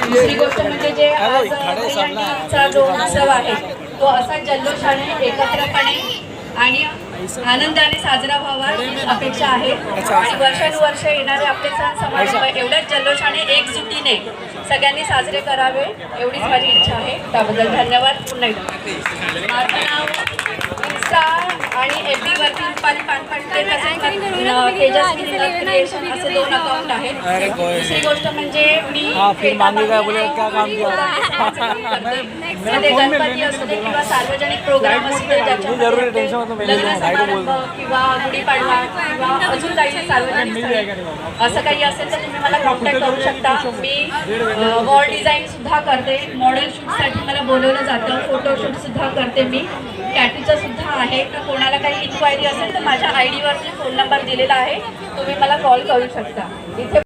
दुसरी गोष्ट म्हणजे जे आज दहीहंडीचा जो उत्सव आहे तो असा जल्लोषाने एकत्रपणे आणि आनंदाने साजरा व्हावा हीच अपेक्षा आहे आणि वर्षानुवर्ष येणारे आपले सण समारंभ एवढ्याच जल्लोषाने एकजुटीने सगळ्यांनी साजरे करावे एवढीच माझी इच्छा आहे. त्याबद्दल धन्यवाद. पुन्हा एकदा माझं नाव इन्स्टा आणि FB वरती रुपाली पानपंटे तसेच तेजस्विनी नथ क्रिएशन असे 2 अकाउंट आहेत. दुसरी गोष्ट म्हणजे मी गणपती असू दे किंवा सार्वजनिक प्रोग्राम असू दे ज्याच्यामध्ये लग्न समारंभ किंवा गुढीपाडवा किंवा अजून काही सार्वजनिक असं काही असेल तर तुम्ही मला कॉन्टॅक्ट करू शकता. मी वॉल डिझाईन सुद्धा करते. मॉडेल शूटसाठी मला बोलवलं जातं. फोटोशूट सुद्धा करते मी. टॅटूचं सुद्धा आहे. तर कोणाला काही इन्क्वायरी असेल तर माझ्या ID वरती फोन नंबर दिलेला आहे. तुम्ही मला कॉल करू शकता. इथे